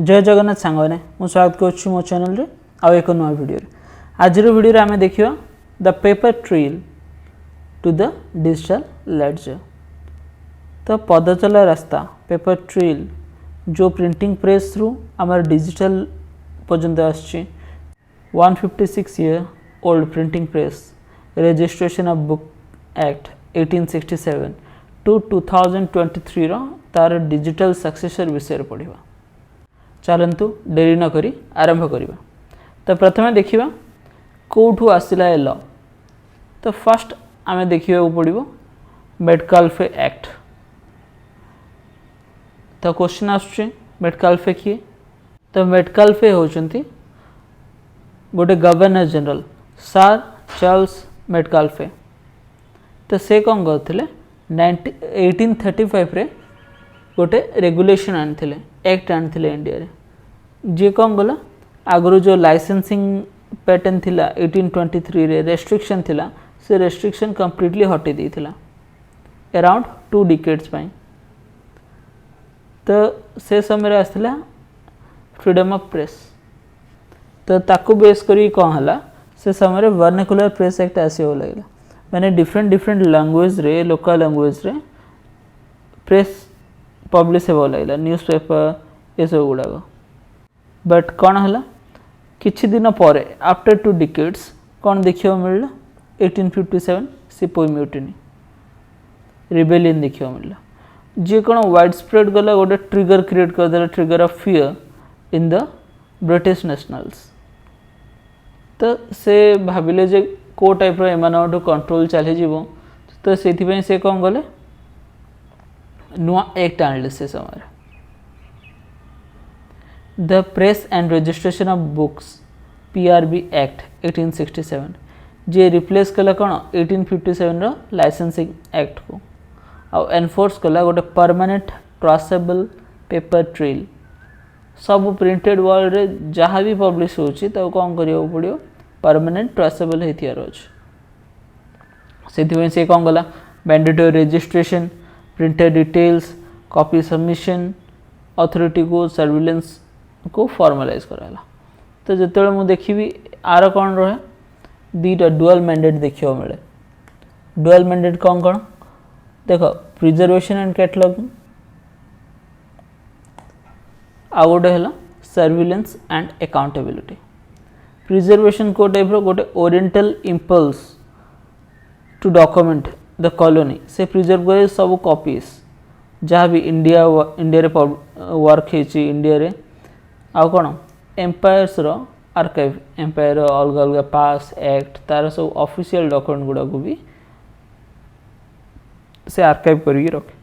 जय जगन्नाथ सांग मैंने स्वागत कर मो चैनल रे आउ एक नुआ वीडियो आज वीडियो आम देखा the paper trail to the digital ledger. तो पदचला रास्ता पेपर ट्रेल जो प्रिंटिंग प्रेस थ्रू आम डिजिटल पर्यंत आसची 156 year old printing press registration of book act 1867 to 2023 रो तार डिजिटल सक्सेसर विषय पढ़ा। चलतु डेरी न करी आरंभ करिबा। तो प्रथमे देखिबा कोठू आसिला ए लॉ। तो फर्स्ट आमे देखिबा पड़िबो मेटकाल्फे एक्ट। तो क्वेश्चन आछे मेटकाल्फे किए? तो मेटकाल्फे होचंती गोटे गवर्नर जनरल सर चार्ल्स मेटकाल्फे। तो से कौन करथिले 1835 रे गोटे रेगुलेशन आनिथिले एक्ट आनिथिले इंडिया रे। जे कौन गला आगु जो लाइसेंसिंग पैटर्न थिला 1823 रे रेस्ट्रिक्शन थिला से रेस्ट्रिक्शन कंप्लीटली हटि देथिला अराउंड 2 डिकेड्स पई। तो से समय आसला फ्रीडम ऑफ प्रेस। तो ताकू बेस करी कौन हला से समय वर्नाकुलर प्रेस एक्ट आसीओ लागला माने डिफरेंट लैंग्वेज रे लोकल लैंग्वेज रे प्रेस पब्लिश हो लगला न्यूज़ पेपर ये सब गुड़ाक। बट कौन है किछि दिन पर आफ्टर 2 डिकेड्स कौन देखा मिलला 1857 सिपोई म्यूटिनी रिबेलियन देखा मिलला जी कौन वाइड स्प्रेड गला गोटे ट्रिगर क्रिएट करदेला trigger of fear in the British nationals. तो से भाविले जे को टाइप एम कंट्रोल चली जीवो। तो से कौन गले नुआ एक्ट आनले से समय the press and registration of books PRB act 1867 J replace कला कौन 1857 रो लाइसेंसिंग एक्ट को आ एनफोर्स कला गोटे परमानेंट ट्रेसेबल पेपर ट्रेल। सब प्रिंटेड वर्ल्ड रे जहाँ भी पब्लिश होची तो कौन करियो पड़ियो परमानेंट ट्रेसेबल हेतियार अछि। से कौन गला mandatory registration printed details copy submission authority को सर्विलेंस को फॉर्मलाइज कराला। तो जिते मुझे देखी आर कौन रहे दीटा डुअल मैंडेट देखा मिले। डुअल मैंडेट कौन कौन देख प्रिजर्वेशन एंड कैटलॉगिंग आ गोटे है सर्विलेंस एंड अकाउंटेबिलिटी। प्रिजर्वेशन को टाइप गोटे oriental impulse to document the colony से प्रिजर्व करे सब कॉपीज जहाँ भी इंडिया रे वर्क होची इंडिया रे आ कौन एम्पायर्स रो आर्काइव एम्पायर अलग अलग पास एक्ट तार सब ऑफिशियल डॉक्यूमेंट गुड़ा को भी से आर्काइव करके रखे।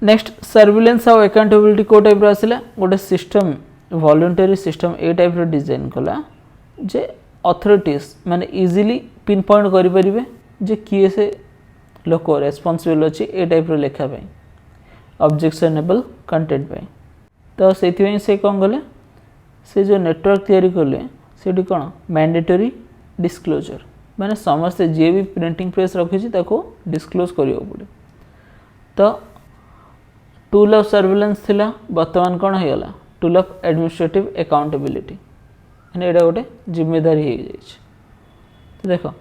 नेक्स्ट सर्विलेंस और अकाउंटेबिलिटी को टाइप आसला गोटे सिस्टम वॉलंटरी सिस्टम ए टाइप डिजाइन कला जे अथॉरिटीज माने इजीली पिन पॉइंट करि परिबे जे किए से लोक रेस्पॉन्सिबल अच्छी ए टाइप लेखा ऑब्जेक्शनेबल कंटेंट पे। तो से कौन गले से जो नेटवर्क तैयारी कले से कौन मैंडेटरी डिस्क्लोजर माने समस्ते जे भी प्रिंटिंग प्रेस रखी डिस्क्लोज करियो पड़े। तो टूल ऑफ सर्विलेंस थिला वर्तमान कौन हो गला टूल ऑफ एडमिनिस्ट्रेटिव अकाउंटेबिलिटी माने एटा गोटे जिम्मेदारी हो जाए। तो देखो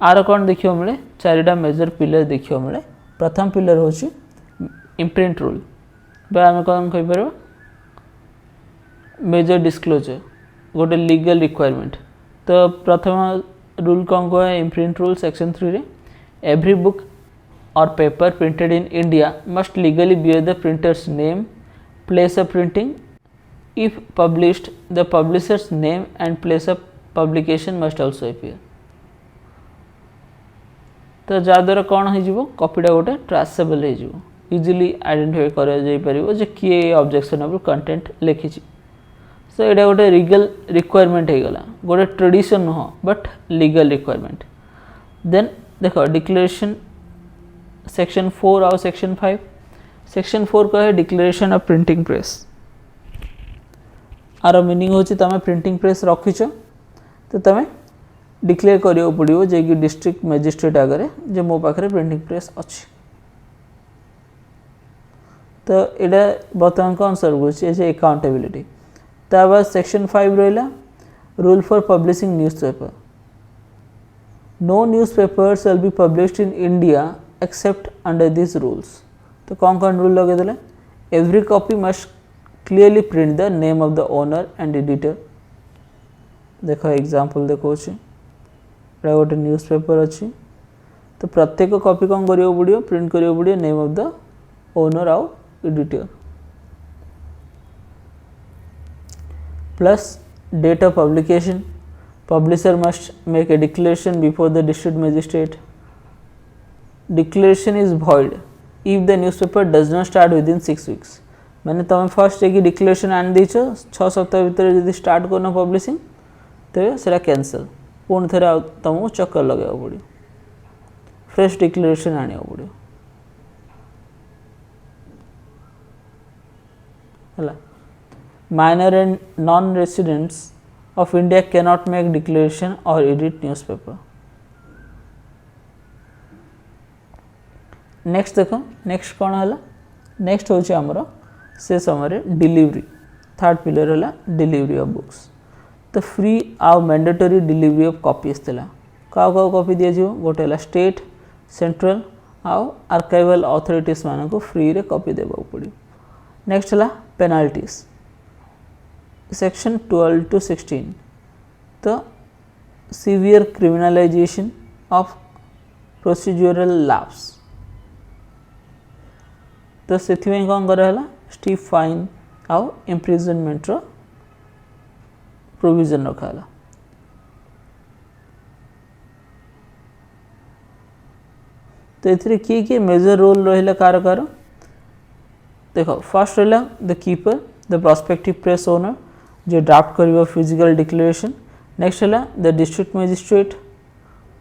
आर कौन देखा मिले चारिटा मेजर पिलर देखा मिले। प्रथम पिलर हूँ इम्प्रिंट रूल आम कौन कहीपर मेजर डिस्क्लोजर गोटे लीगल रिक्वायरमेंट। तो प्रथम रूल कौन कह इम्प्रिंट रूल सेक्शन 3 रे एवरी बुक और paper printed in India must legally bear the printers name place of printing if published the publishers name and place of publication must also appear. तो जहाँद्वारा कौन हो कॉपीटा गोटे traceable हो easily identify कर किए objectionable content लिखी। सो यहाँ गोटे लीगल रिक्वायरमेंट हो गला गोटे ट्रेडिशन नुह बट लीगल रिक्वायरमेंट। देन देख डिक्लेरेशन सेक्शन 4 और सेक्शन 5। सेक्शन 4 कहे डिक्लेरेशन ऑफ प्रिंटिंग प्रेस। आर मीनिंग हो तुम प्रिंटिंग प्रेस रखीच तो तुम डिक्लेयर करियो पड़ियो जे कि डिस्ट्रिक्ट मजिस्ट्रेट आगे जे मो पाखे प्रिंटिंग प्रेस अच्छी। तो यहाँ बर्तमान कौन सर्व कर अकाउंटेबिलिटी। ता बाद सेक्शन 5 रहा rule for publishing newspaper. No newspaper shall be published in India except under this rules. तो कौन कौन रूल लगे देले, every copy must clearly print the name of the owner and editor. देखो एग्जांपल देखो गोटे न्यूज़पेपर अच्छी तो प्रत्येक कॉपी कौन करियो पड़ियो, प्रिंट करियो पड़ियो नेम ऑफ द ओनर आउ editor. Plus date of publication, publisher must make a declaration before the district magistrate. Declaration is void if the newspaper does not start within 6 weeks। मैंने तुम first एक declaration आन दीच 6 सप्ताह भितर जब start करना publishing तेरे सेटा कैंसल, पुणी थे तुमको चक्कर लगे पड़ो, फ्रेश डिक्लेरेशन आने पड़ो है। Minor and non residents of India cannot make declaration और एडिट न्यूज़पेपर। नेक्स्ट देखो नेक्स्ट कौन है, नेक्स्ट हूँ आमर से समय डिलीवरी। थर्ड पिलर है डिलीवरी ऑफ बुक्स। तो फ्री आउ मैंडेटरी डिलीवरी ऑफ कॉपीज थिला। क्या कॉपी दि जाव, गोटे है स्टेट सेंट्रल आउ आर्काइवल अथॉरिटीज मान को फ्री रे कॉपी देवा पड़ो। नेक्स्ट है पेनाल्टीज सेक्शन 12 to 16। तो severe criminalisation of procedural lapse. तो से कौन कराला स्टीप फाइन आउ इम्प्रिजनमेंट प्रोविजन रखाला। तो ये किए मेजर रोल रहा कार कार देखो फर्स्ट रहा the keeper the prospective press owner जो ड्राफ्ट कर फिजिकल डिक्लेरेशन। नेक्स्ट है the district magistrate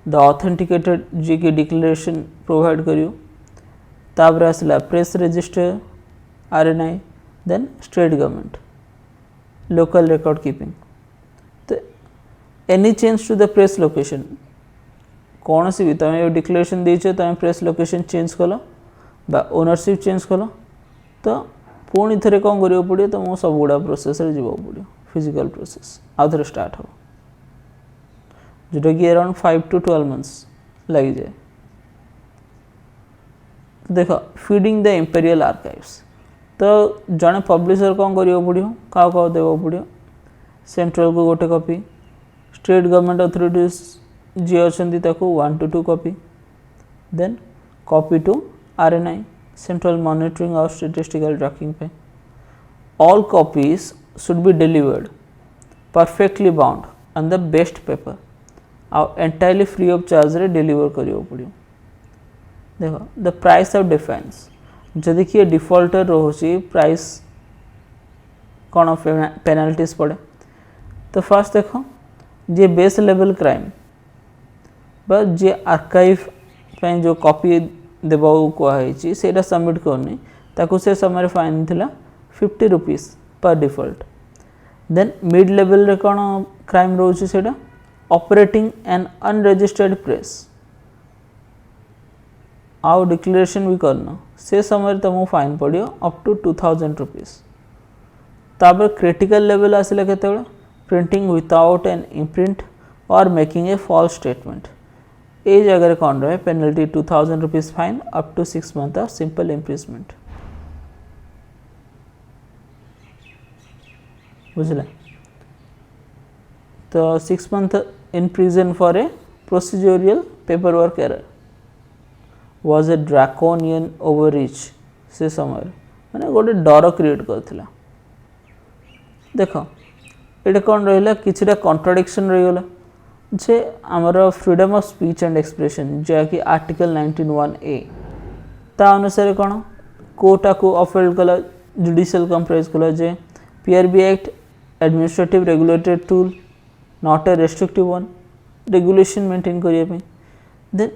the authenticated जी की डिक्लेरेशन प्रोवाइड करियो। तापर आसला press register RNI, then state government local record keeping. तो any change to the press location कौन सी भी तुम डिक्लेरेशन दीच तुम प्रेस लोकेशन चेंज कल बा ओनरशिप चेंज कल तो पुणी थे कौन करियो पड़ो तुमको सब गुड़ा प्रोसेस रे जीवा पड़ो फिजिकल प्रोसेस आउ थे स्टार्ट हो जोटा कि अराउंड 5 to 12 months लग जाए। देख फीडिंग द इंपेरियल आर्काइव्स। तो जड़े पब्लिशर कौन करियो पड़ो क्या देवा पड़ो सेंट्रल को गोटे कॉपी, स्टेट गवर्नमेंट अथॉरिटीज जी अच्छा 1 to 2 copy, then copy to RNI central monitoring और स्टैटिस्टिकल ट्रैकिंग पे। All copies should be delivered perfectly bound on the best paper और एंटायरली फ्री ऑफ चार्ज रे डिलीवर करियो पड़ो। देखो द प्राइस ऑफ डिफेंस जदि किए डिफॉल्टर रोचे प्राइस कौन पेनाल्टीज पड़े। तो फर्स्ट देखो जे बेस लेवल क्राइम बस जे आर्काइव पे जो कॉपी देवा कहुई से सबमिट करनी ताकू से समय फाइन थिला 50 rupees पर डिफॉल्ट। देन मिड लेवल रे कौन क्राइम रोचे से ऑपरेटिंग एन अनरजिस्टर्ड प्रेस आउ डिक्लेरेशन भी करना से समय तुमको फाइन पड़ो अप टू 2000 rupees। तापर क्रिटिकल लेवल आसला के प्रिंटिंग विदाउट एन इम्प्रिंट और मेकिंग ए फॉल्स स्टेटमेंट ये जगह कौन रहे penalty 2000 rupees fine up to 6 months of simple imprisonment. बुझल तो 6 months in prison for a procedural paper work error was a draconian overreach से समय मैंने गोटे डर क्रिएट करथिला। देख ये कौन रहा किसी कॉन्ट्राडिक्शन रहीगला जे आमर freedom of speech and expression जहाँकि आर्टिकल 19(1)(a) ता अनुसार कौन कोर्टा को अफेल्ड कला जुडिशियल कंप्राइज कला जे PRB act administrative regulated tool not a restrictive one regulation maintain करने। देन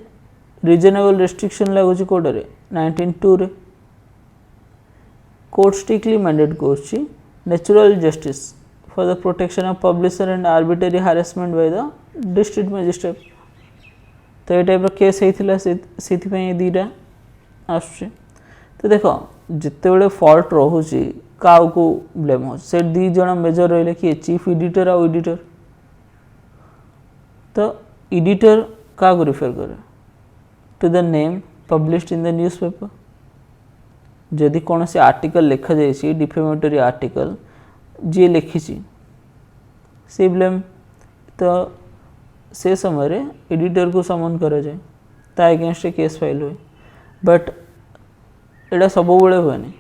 रिजनेबल रेस्ट्रिक्शन लगुच कोडे 19(2) रे कोर्ट स्ट्रिक्टली मैंडेट कर natural justice for the protection of publisher and arbitrary harassment by the district magistrate. तो ये type case होता से दीटा आस। तो देख जिते बड़े फॉल्ट रोचे क्या ब्लेम हो से दी जन मेजर रही किए चीफ एडिटर आउ एडिटर तो एडिटर क्या रिफर करे to the name published in the newspaper जदि कौन से आर्टिकल लिखा जाए डिफेमेटरी आर्टिकल जी लिखी से ब्लेम तो से समय एडिटर को समन करा जाए ता अगेंस्ट केस फाइल हुए बट एटा सब बड़े हुए नहीं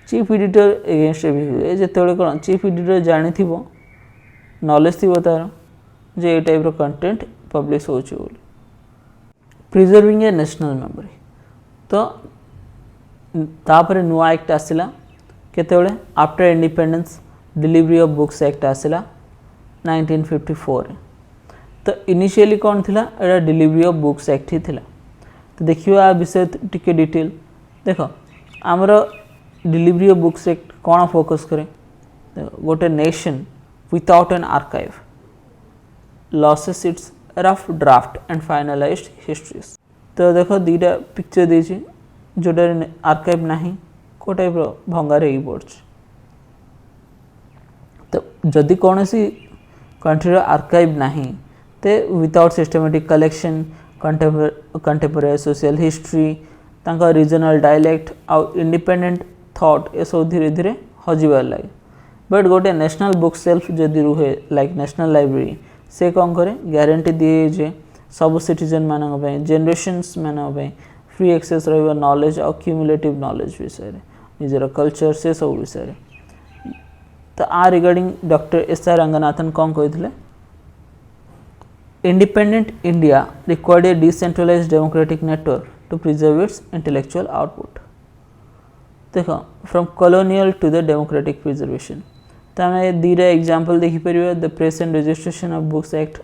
चीफ एडिटर एगेंस्ट भी हुए जिते कौन चीफ एडिटर जानी नॉलेज थी तार जे ए टाइप कंटेंट पब्लिश हो प्रिजर्विंग ए नेशनल मेमोरी तो तापर नुआ एक्ट आसला केतेबेले after independence delivery of books act आसला 1954 तो इनिशियली कौन थिला एटा डिलीवरी ऑफ बुक्स एक्ट ही थिला तो देखियो आ विषय टिके डिटेल देखो आमर डिलीवरी ऑफ बुक्स एक्ट कौन फोकस करे गोटे nation without an archive loses its rough draft and finalised histories तो देखो दीटा पिक्चर देछि जोटार आर्काइव नहीं को टाइप भंगार हो पड़ तो जदि कौन सी कंट्री आर्काइव नहीं तो without systematic collection contemporary social history तांका रीजनल डायलेक्ट आउ इंडिपेंडेंट थॉट ये सब धीरे धीरे हजिबार लगे बट गोटे नेशनल बुक सेल्फ जदि रुहे लाइक नेशनल लाइब्रेरी से कौन करे ग्यारंटी दिए जे सब सिटीजन मान जेनरेशन्स मान फ्री एक्सेस रहा नॉलेज और क्यूमुलेटिव नॉलेज विषय निजर कल्चर से सब विषय तो आ regarding doctor S R Ranganathan कौन कहते independent India required a decentralised democratic network to preserve its intellectual output देखो from colonial to the democratic preservation तो आम दीटा एग्जांपल देखिपर the press and registration of books act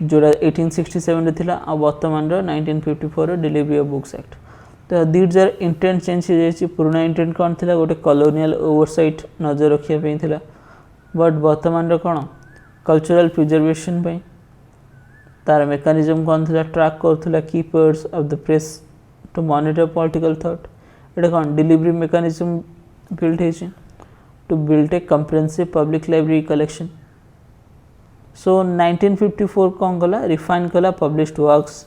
जोड़ा 1867 थिला आ वर्तमान 1954 डिलीवरी ऑफ बुक्स एक्ट तो दीजार इंटेंट चेंज हो जाए पुराना इंटेंट कौन थिला गोटे कॉलोनियल ओवरसाइट नजर रखिया थिला बट वर्तमान कौन कल्चरल प्रिजर्वेशन पे तार मेकानिज्म कौन थिला ट्रैक करथुला keepers of the press to monitor political thought एटा कौन डिलीवरी मेकानिज्म बिल्ड है to build a comprehensive public library collection so 1954 कौन कला रिफाइन कला पब्लिश्ड वर्क्स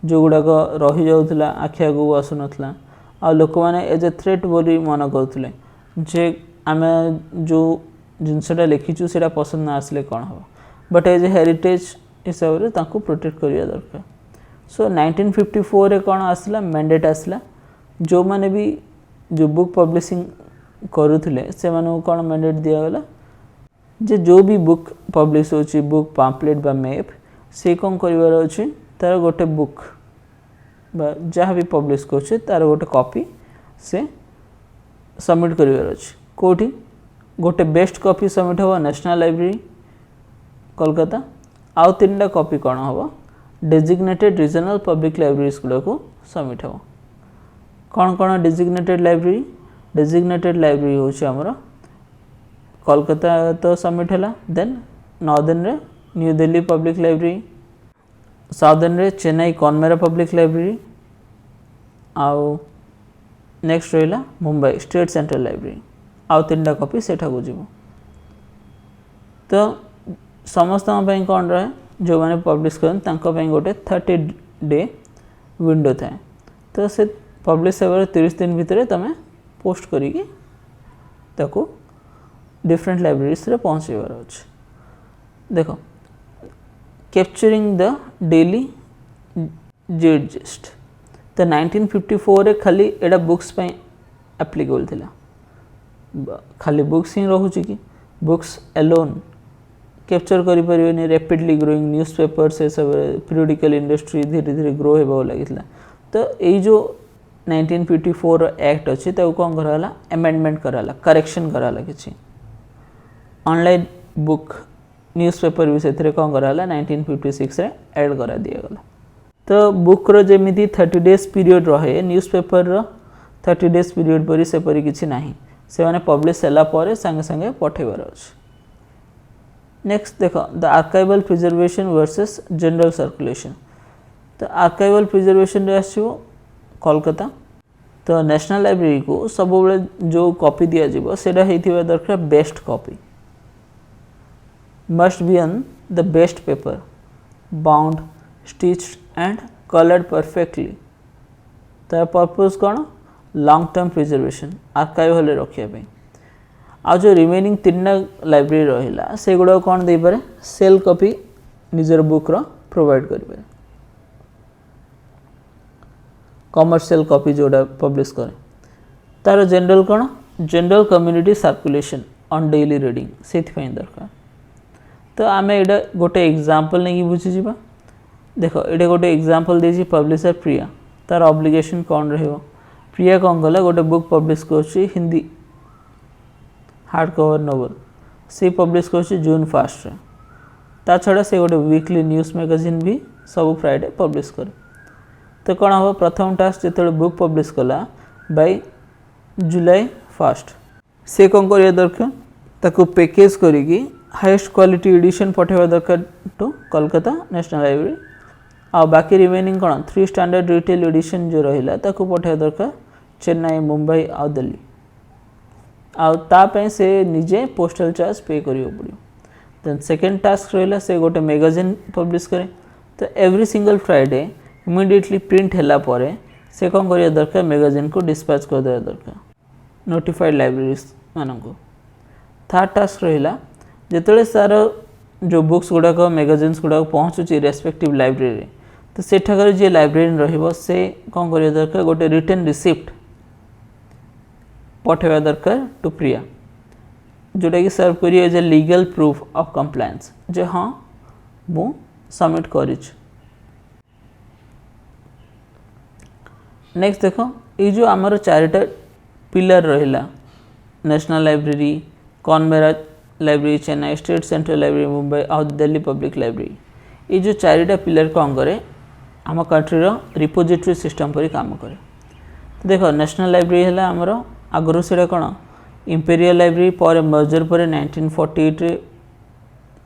जो गुड़ाक रही जाऊला आखि आगू आसु नाला आ लोक मैंने एज ए थ्रेट बोली मन करते जे आम जो जिनसटा लिखीचु से पसंद ना आसले कौन हम बट एज ए हेरिटेज हिसाब से प्रोटेक्ट करवा दरकार सो 1954 रे कौन आसला मैंडेट आसला जो मैंने भी जो बुक पब्लिशिंग करुले से कौन मैंडेट दिगला जे जो भी बुक पब्लिश होची बुक पाम्पलेट बा मैप से कौन करिवार अछि तार गोटे बुक बा जहाँ भी पब्लिश करछे तार गोटे कॉपी से सबमिट करिवार अछि कोठी गोटे बेस्ट कॉपी सबमिट हो नेशनल लाइब्रेरी कोलकाता आउ तीनटा कॉपी कौन हम डेजिग्नेटेड रीजनल पब्लिक लाइब्रेरीज गुड़ा को सबमिट हो कौन कौन डेजिग्नेटेड लाइब्रेरी होची हमर कोलकाता तो सबमिट है देन नॉर्दर्न रे new Delhi public library southern रे चेन्नई कॉनमेरा पब्लिक लाइब्रेरी आउ नेक्स्ट रहा मुंबई स्टेट सेंट्रल लाइब्रेरी आउ तीनटा कॉपी सेठा को जीव तो समस्त कौन रहे जो मैंने पब्लिश करें गोटे 30 डे विंडो थाए तो से पब्लिश होबार 30 दिन भितर तुम पोस्ट करी ताको डिफरेंट लाइब्रेरीज रे पहुँचेबार अच्छे देखो कैप्चरिंग द डेली जेस्ट तो 1954 रे खाली एडा बुक्स पे एप्लीकेबल थिला खाली बुक्स ही रोचे कि बुक्स एलोन कैप्चर करि परिबेनी रैपिडली ग्रोइंग न्यूज़पेपर से सब पीरियडिकल इंडस्ट्री धीरे धीरे ग्रो होबा लागितला तो यही जो 1954 एक्ट अच्छी तो कौन कराला अमेंडमेंट कराला करेक्शन कराला किसी ऑनलाइन बुक न्यूज़पेपर भी से कौन कराला 1956 रे ऐड करा दिया गला तो बुक रो जेमिति 30 डेज पीरियड रहे न्यूज़पेपर रो 30 डेज पीरियड परी से परी किछि नाही से माने पब्लिश होला परे संगे संगे पठेबार अछि नेक्स्ट देखो the archival preservation versus general circulation तो आर्काइवल प्रिजर्वेशन रे आछियो कोलकाता तो नेशनल लाइब्रेरी को सब जो कॉपी दिया जीवो सेटा हेतिबा दरकार best copy must be on the best paper bound stitched and coloured perfectly तार पर्पस कौन लॉन्ग टर्म प्रिजर्वेशन आर्काइवल रखिया आ जो रिमेनिंग 3टा लाइब्रेरी रहिला से गुडा कौन दे पारे सेल कॉपी निजर बुक रो प्रोवाइड करि पारे कमर्शियल कॉपी जोड़ा पब्लिश करे तार जनरल कौन general community circulation on daily reading से दरकार तो आम ये गोटे एग्जांपल नहीं बुझी जा देख ये गोटे एग्जांपल देजी पब्लिशर प्रिया तार ऑब्लिगेशन कौन रहिबो प्रिया कौन कला गोटे बुक पब्लिश कर हिंदी हार्ड कवर नोवेल से पब्लिश कर जून 1 ता छड़ा से गोटे वीकली न्यूज मैगजीन भी सब फ्राइडे पब्लिश करे तो कौन हम प्रथम टास्क जो बुक पब्लिश कला बाय जुलाई 1 से कौन कर दरकार ताको पैकेज करी हाईएस्ट क्वालिटी एडिशन पठेबा दरकार टू कोलकाता नेशनल लाइब्रेरी आ बाकी रिमेनिंग कौन 3 स्टैंडर्ड रिटेल एडिशन जो रहिला ताको पठेबा दरकार चेन्नई मुंबई आ दिल्ली आ से निजे पोस्टल चार्ज पे करियो पड़ियो देन सेकंड टास्क रहिला से गोटे मैगजीन पब्लिश करे तो every single Friday immediately print हैला परे से कौन करिया दरकार मैगजीन को डिस्पैच कर देवा दरकार नोटिफाइड लाइब्रेरीज माननको थर्ड टास्क रहिला जेतले सार जो बुक्स गुड़ाक मैगजीन्स गुड़ाक पहुँचुची रेस्पेक्टिव लाइब्रेरी तो सेठाकर जे लाइब्रेरियन रहिबो से कौन करिया दरकार गोटे रिटन रिसिप्ट पठेबा दरकार टू प्रिया जोटा कि सर्व करिए as a legal proof of compliance जे हाँ मु सबमिट करिछ। नेक्स्ट देखो ये जो आमर 4टा पिलर रहिला national library Connemara library Chennai state central library Mumbai और दिल्ली पब्लिक लाइब्रेरी ये जो 4टा पिलर कौन करे आम कंट्री रो रिपोजिटरी सिस्टम पर काम करे तो देखो नेशनल लाइब्रेरी है आमर आगुरी से कौन इंपेरियल लाइब्रेरी पर मर्जर पर 1948 रे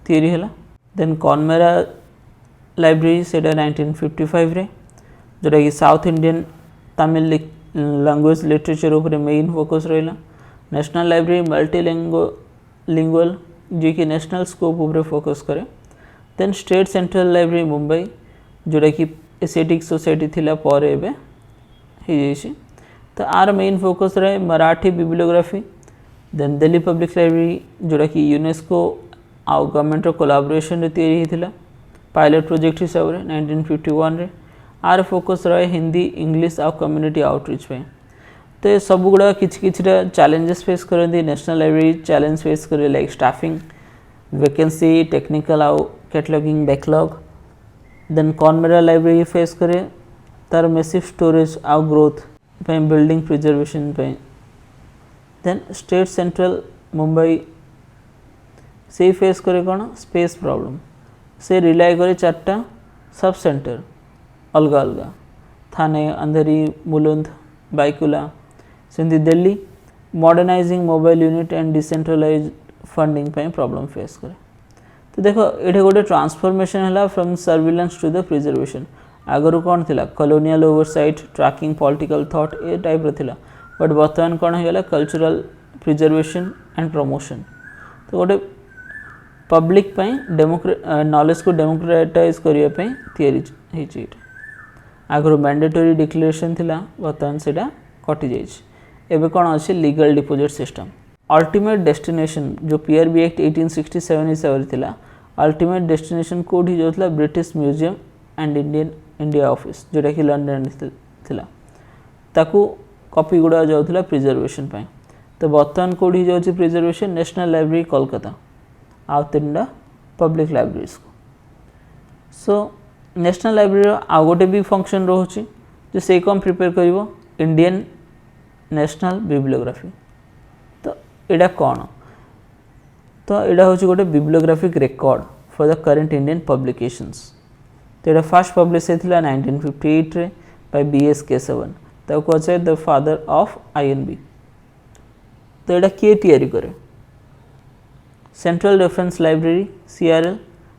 तैयारी है देन कॉनबेरा लाइब्रेरी से 1955 रे जोटा कि south Indian Tamil language literature उपर मेन फोकस रहा नेशनल लाइब्रेरी मल्टीलिंगुअल जी कि नेशनल स्कोप उपर फोकस करे then state central library Mumbai जोटा कि एशियाटिक सोसाइटी थिला पर एबे हो तो आर मेन फोकस रहे Marathi bibliography then Delhi public library जोटा कि यूनेस्को आउ गवर्नमेंट कोलाबोरेशन तैयारी होता पायलट प्रोजेक्ट हिसाब से 1951 रे आर फोकस रहे हिंदी इंग्लिश आउ कम्युनिटी आउटरीच पे तो ये सब गुड़ा किछि चैलेंजेस फेस करती नेशनल लाइब्रेरी चैलेंज फेस करे लाइक स्टाफिंग वैकेंसी टेक्निकल आउ cataloguing backlog then Connemara library face करे तार मेसिव स्टोरेज आउ ग्रोथ पे बिल्डिंग प्रिजर्वेशन पे देन स्टेट सेंट्रल मुंबई से फेस करे कौन स्पेस प्रॉब्लम से रिलाय करे 4टा सब सेंटर अलग अलग Thane Andheri Mulund Byculla Sindhi Delhi modernising mobile unit and decentralise funding पे प्रॉब्लम फेस करे तो देखो ये गोटे ट्रांसफॉर्मेशन है from surveillance to the preservation आगु कौन थी colonial oversight tracking political thought ए टाइप रा बट बर्तमान कौन होगा कल्चरल प्रिजर्वेशन एंड प्रमोशन तो गोटे पब्लिक नॉलेज को डेमोक्रेटाइज करने आगु मैंडेटरी डिक्लेरेशन थिला बर्तमान से कटि जाइए कौन अच्छे legal deposit system ultimate destination जो पीआरबी एक्ट 1867 हिसाब से अल्टीमेट डेस्टिनेशन कौटी जाऊला British museum and India office जोटा कि लंडन थिला ताकू कॉपी गुड़ा जाऊला प्रिजर्वेशन पे तो बर्तमान कौटी जाऊँ प्रिजर्वेशन नेशनल लाइब्रेरी कोलकाता आउ 3टा पब्लिक लाइब्रेरीज को सो नेशनल लाइब्रेरी आउ गोटे भी फंक्शन रोचे जो से कम प्रिपेयर कर इंडियन नेशनल बिब्लियोग्राफी तो यहाँ कौन तो यहाँ हूँ गोटे bibliographic record for the current Indian publications तो यहाँ फर्स्ट पब्लिश होता 1958 रे बाय बीएस केशवन तो कहे द फादर ऑफ आईएनबी तो यहाँ किए तैयारी करे सेंट्रल रेफरेंस लाइब्रेरी सीआरएल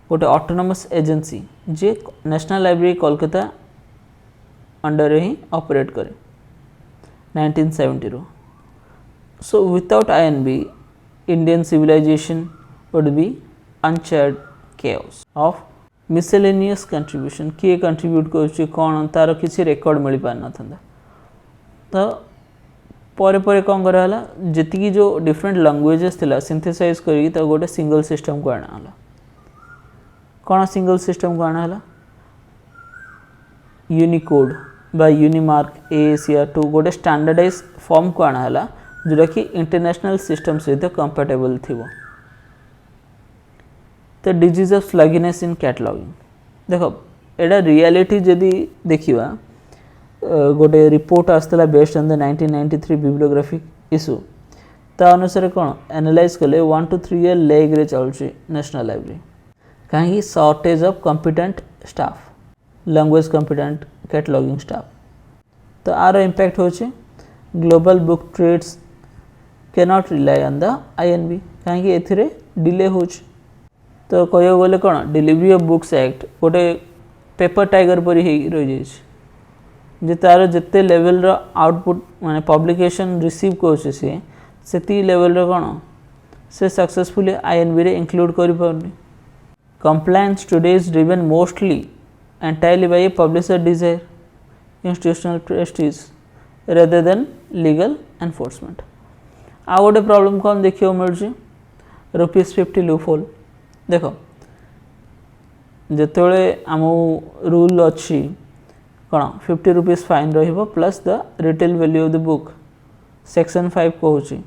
गोटे ऑटोनोमस एजेंसी जे नेशनल लाइब्रेरी कोलकाता अंडर ही ऑपरेट करे 1970 रो. So without INB, Indian civilization would be uncharted chaos of miscellaneous contribution. किए कंट्रीब्यूट कर कौन तार किसी रेकर्ड मिल पार न था. तो परे परे कौन कराला जी जो डिफरेंट लैंग्वेजेस थिला सिंथेसाइज करी तो गोटे सिंगल सिस्टम को आना कौन सिंगल सिस्टम को आना यूनिकोड बा यूनिमार्क AACR2 गोटे स्टैंडर्डाइज फॉर्म को आना जोटा कि इंटरनेशनल सिस्टम सहित कंपैटिबल थिबो. तो disease of sluggishness in cataloguing देखो एटा रियलिटी जदि देखिबा गोटे रिपोर्ट आसला based on the 1993 bibliographic issue ता अनुसार कौन एनालाइज कले 1 to 3 ईयर लेग रे चलुची नेशनल लाइब्रेरी कहीं shortage of competent staff language competent cataloguing staff. तो आर इम्पैक्ट होचे global book trades cannot rely on the INB कहीं एथिरे डिले होच. तो कह गले कौन डिलीवरी ऑफ बुक्स एक्ट गोटे पेपर टाइगर पर ही रही जाइए जे तार जिते लेवल रो आउटपुट माने पब्लिकेशन रिसीव कर से लेवल रो कौन से सक्सेसफुली INB रे इंक्लूड कर पारनी. Compliance today is driven mostly entirely by a publisher desire institutional prestige rather than legal enforcement. आ गोटे प्रॉब्लम कौन देखिए मिलूँ ₹50 लूपहोल. देख जिते आम रूल अच्छी कौन ₹50 फाइन रहिबो plus the retail value of the book section 5 कहूँ.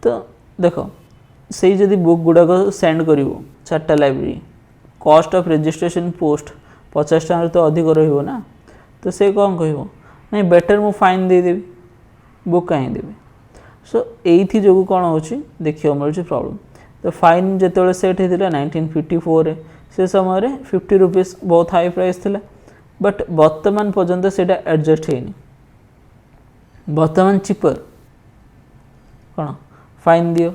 तो देख से जदि बुक गुड़ाक सेंड कर 4टा library cost of registration post 50 टका तो अधिक रहिबो ना. तो से कौन कह नहीं बेटर मु फाइन देदेवी बुक कहीं देवी. सो ये जो कौन हो देखा मिलूँ प्रॉब्लम. तो फाइन जो सेट होता 1954 से समय ₹50 बहुत हाई प्राइस थिला बट वर्तमान पर्यंत से एडजस्ट है वर्तमान चिपर कौन फाइन दियो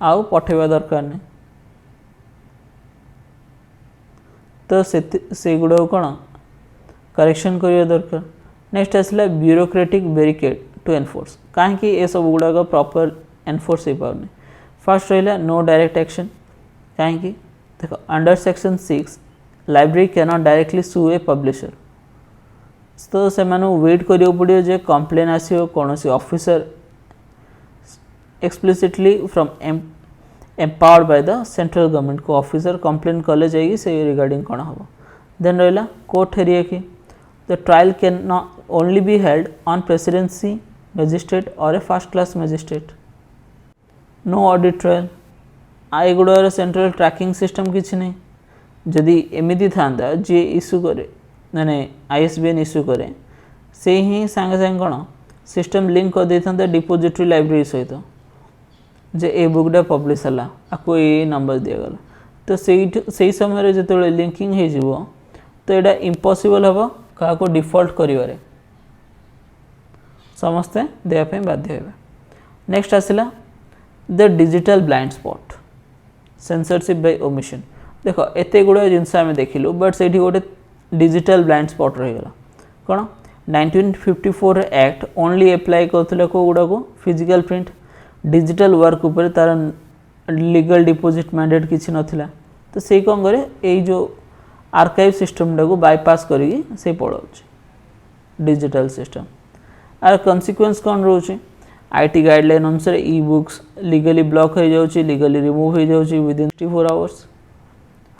आउ पठेवा दरकार नहीं. तो से गुड़ा कौन करेक्शन करिया दरकार. नेक्स्ट आसला ब्यूरोक्रेटिक बैरिकेड टू एनफोर्स कहीं ये सब गुड़ाक प्रॉपर एनफोर्स हो पारनी. फर्स्ट रहा नो डायरेक्ट एक्शन कहीं देख under section 6 library cannot directly sue a publisher. तो से वेट करियो पड़ो जे कंप्लेन आसो कौन officer explicitly from empowered by the central government को ऑफिसर कंप्लेन कले जाइए से रिगार्डिंग कौन हम. देन रहा कोर्ट हेरिया कि the trial can not only be held on presidency magistrate और a first class magistrate. No audit trial आई गुड़ार सेंट्रल ट्रैकिंग सिस्टम किसी नहीं. जदि एमती था जी इश्यू करे मैंने ISBN इश्यू करे से ही सांगे सांगे कौन सिस्टम लिंक कर दे था डिपोजिटरी लाइब्रेरी सहित जे ए बुकटा पब्लिश है आपको ये नंबर दिगला. तो से समय जो लिंकिंग हो तो यहाँ इम्पॉसिबल हम क्या डिफॉल्ट कर समस्ते देवाई बाध्य हे. नेक्स्ट आसला the digital blind spot censorship by omission. देख एत गुड़ा जिनस आम देखिलु बट से गोटे डिजिटल ब्लाइंड स्पॉट रहीगला कौन 1954 एक्ट ओनली एप्लाई करते कौ गुड़ा को फिजिकल प्रिंट डिजिटल वर्क उपर तार लीगल डिपोजिट मैंडेट किसी नथिला. तो से कौन करे ये जो आर्काइव सिस्टम टाक बायपास करी पड़ाऊँ डिजिटल सिस्टम. आर कन्सिक्वेंस कौन रोचे IT गाइडलाइन अनुसार ई बुक्स लीगली ब्लॉक हो जाऊँगी लीगली रिमूव हो जाऊँगी within 24 hours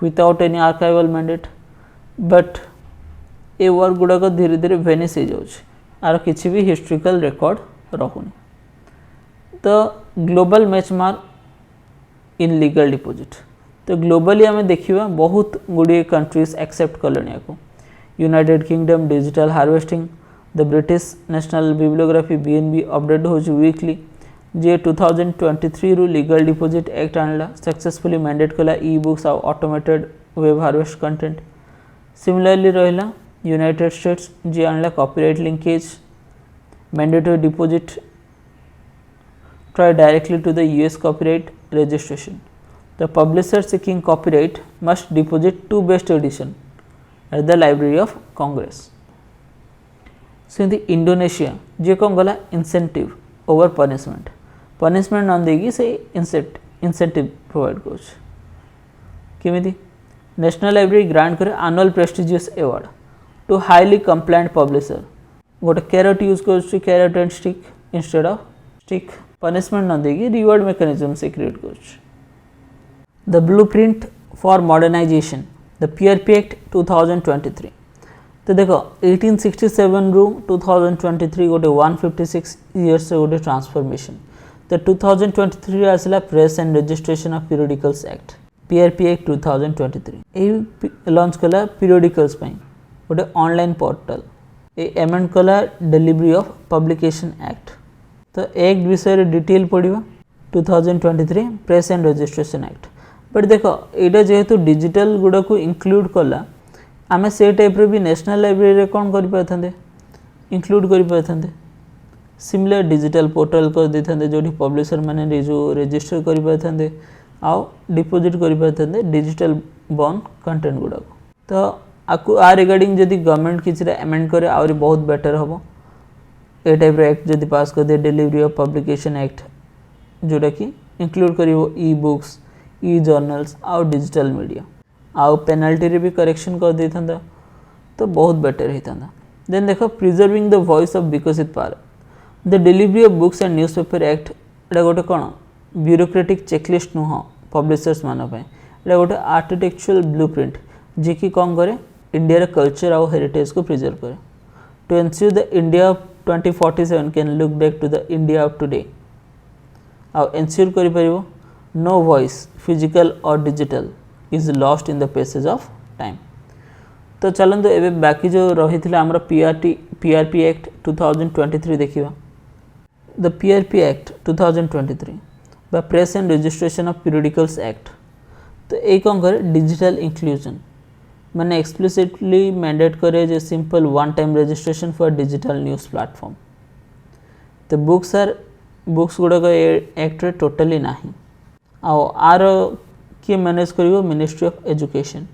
without any archival mandate. But ए वर्क गुड़ाक धीरे धीरे भेनिश हो जाऊँगी आर किसी भी हिस्ट्रिकल रिकॉर्ड रखुनी. तो global benchmark in legal deposit. तो ग्लोबली आम देखा बहुत गुड़िए कंट्रीज एक्सेप्ट कले या United Kingdom digital harvesting the British National Bibliography BNB update हो वीकली जे 2023 रु लीगल डिपोजिट एक्ट आनला सक्सेसफुली मैंडेट कला ई बुक्स आउ automated web harvest content. Similarly रहा यूनाइटेड स्टेट्स जे आनला copyright linkage mandatory deposit tie directly to the US copyright registration. The publisher seeking copyright must deposit 2 best edition at the Library of Congress. सेमती Indonesia जे कौन गला incentive over punishment punishment न देगी से incentive provide कर केमिति national library grant करे annual prestigious award to highly compliant publisher गोटे कैरेट यूज कर carrot and stick instead of stick punishment न देगी रिवार्ड मेकानिज्म से क्रिएट कर the blueprint for modernisation the PRP act 2023 तो देखो 1867 रु 2023 गोटे 156 इयर्स गोटे ट्रांसफॉर्मेशन तो 2023 आसला press and registration of periodicals act PRP act 2023 यही लॉन्च कला पीरियडिकल्स गोटे ऑनलाइन पोर्टल ये एमेंड कला डिलीवरी ऑफ पब्लिकेशन एक्ट तो एक्ट विषय डिटेल पढ़ा 2023 press and registration act but देख यहाँ जेहेतु डिजिटल गुड़ा को इंक्लूड कला आमे से टाइप भी नेशनल लाइब्रेरी कौन कर इंक्लूड कर सिमिलर डिजिटल पोर्टल कर दे था जो पब्लिशर मैंने जो रजिस्टर कर आउ डिपोजिट कर डिजिटल बॉन्ड कंटेंट गुड़ा तो आपको आ रिगार्डिंग जदि गवर्नमेंट किसी एमेंड करे आउरी बहुत बेटर हम ए टाइप एक्ट जदि पास कर दे डिलीवरी ऑफ पब्लिकेशन एक्ट जोटा कि इंक्लूड कर ई बुक्स ई जर्नल्स आउ डिजिटल मीडिया आउ पेनाल्टी रे भी करेक्शन कर दे था तो बहुत बेटर होता देन देखो प्रिजर्विंग द वॉइस ऑफ विकसित power the delivery of books and newspaper act एटा गोटे कौन ब्यूरोक्रेटिक चेकलिस्ट नुह पब्लिशर्स मान गोटे आर्किटेक्चुरल ब्लूप्रिंट जी कि कौन करे इंडिया कल्चर आउ हेरिटेज को प्रिजर्व करे to ensure the India of 2047 can look back to the India of today आउ एनश्योर कर पारिबो नो वॉइस फिजिकल और digital is lost in the passage of time तो चलते एबे बाकी जो रही आमर पीआरपी एक्ट 2023 देखिबा द पीआरपी एक्ट 2023 बा press and registration of periodicals act तो ये कौन करे डिजिटल इंक्लूजन मैंने एक्सप्लिसिटली मैंडेट करे जे simple one time registration for digital news platform तो बुक्स गुड़ाक एक्ट टोटली ना आर किए मैनेज करिवो मिनिस्ट्री ऑफ एजुकेशन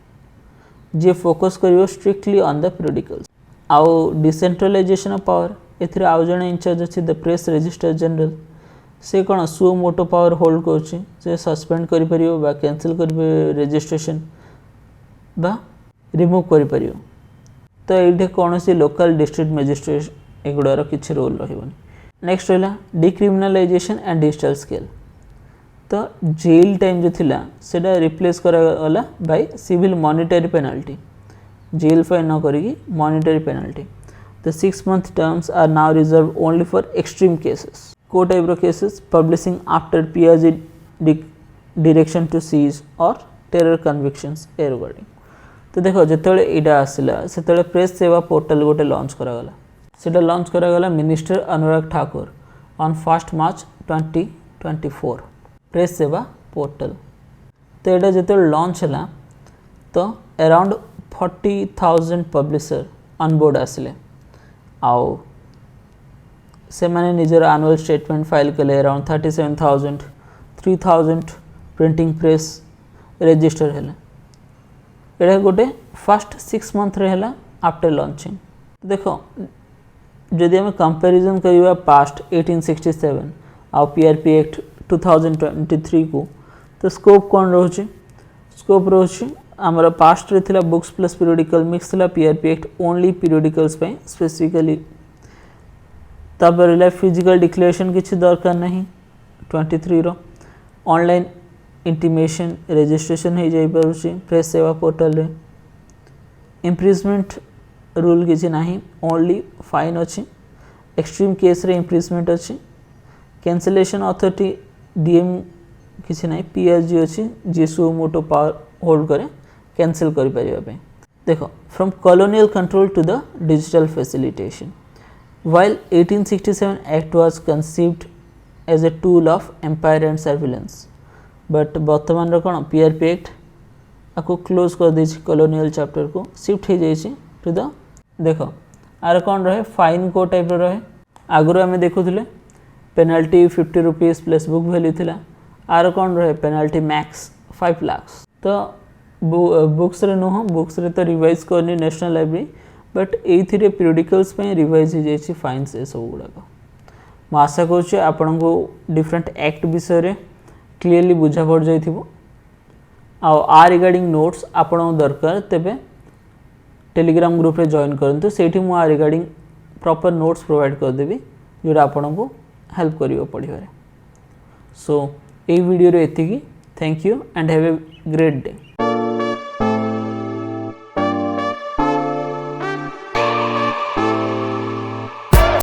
जे फोकस करिवो स्ट्रिक्टली ऑन द पीरियडिकल्स आउ डिसेंट्रलाइजेशन ऑफ पावर एथिरे आउ जने इंचार्ज अछि द प्रेस रजिस्ट्रार जनरल से कौन सो मोटो पावर होल्ड कर सस्पेंड करि परियो बा कैंसिल कर रजिस्ट्रेशन बा रिमूव करि परियो तो ये कौन सी लोकल डिस्ट्रिक्ट मजिस्ट्रेट एगुड़ार किसी रोल रही नेक्स्ट रहा डिक्रिमिनालाइजेशन एंड डिजिटल स्केल तो जेल टाइम जो थिला सेटा रिप्लेस करागला by civil monetary penalty jail fine न करी monetary penalty the 6 month terms are now reserve only for extreme cases को टाइप रो cases publishing after PRG direction to cease और टेरर कन्विक्शंस ए रिगार्डिंग तो देखो जिते यहाँ आसला से प्रेस सेवा पोर्टल गोटे लॉन्च करागला सेटा लॉन्च करागला minister Anurag Thakur on 1 March 2024 press सेवा पोर्टल तो यहाँ जो लॉन्च है तो अराउंड 40,000 पब्लिशर ऑन बोर्ड आसिले आउ से माने निजर एनुअल स्टेटमेंट फाइल कले अराउंड 37,000 3,000 प्रिंटिंग प्रेस रजिस्टर है ये गोटे फर्स्ट 6 month रहा आफ्टर लॉन्चिंग देखो जदि आम कंपैरिजन करवा पास्ट 1867 आउ पीआरपी एक्ट 2023 को तो स्कोप कौन रोचे स्कोप रोचे आमर पास्ट रे थिला बुक्स प्लस पीरियडिकल मिक्स थिला पीआरपी एक्ट ओनली पीरियडिकल्स पे स्पेसिफिकली तापर फिजिकल डिक्लेरेशन किसी दरकार नहीं 23 रो ऑनलाइन इंटीमेशन रजिस्ट्रेशन हो जाई पारुची प्रेस सेवा पोर्टल रे इम्प्रिजमेंट रूल किसी नहीं ओनली फाइन अच्छी एक्सट्रीम केस रे इम्प्रिजमेंट अच्छी कैंसलेशन अथॉरिटी डीएम किसी नहीं पीआरजी अच्छी जी सो मोटो पावर होल्ड करे कैंसिल कर पारिबा देखो from colonial control to the digital facilitation while 1867 act was conceived as a tool of empire and surveillance but वर्तमान कौन पीआरपी एक्ट आपको क्लोज कर दे कॉलोनियल चैप्टर को शिफ्ट हो जाए टू द देख आर कौन रहे फाइन को टाइप रहे आगुरी आम देखुले penalty 50 rupees plus book value थिला आर कौन रहे पेनाल्टी मैक्स 5 लाख तो बुक्स रे नुह बुक्स रे तो रिवाइज करनी नेशनल लाइब्रेरी बट ये पीरियडिकल्स रिवाइज हो जाए फाइन्स ए सब गुड़ाक मु आशा करुँच आपण को डिफरेंट एक्ट विषय क्लीयरली बुझा पड़ जाइथिबो आ रिगार्डिंग नोट्स आपण दरकार तेबे टेलीग्राम ग्रुप रे जॉइन करंतु सेठी मु आ रिगार्डिंग प्रॉपर नोट्स प्रोवाइड कर देबी जोटा आपण को हेल्प करियो पढ़िबारे सो ए वीडियो रे एतिकी thank you and have a great day.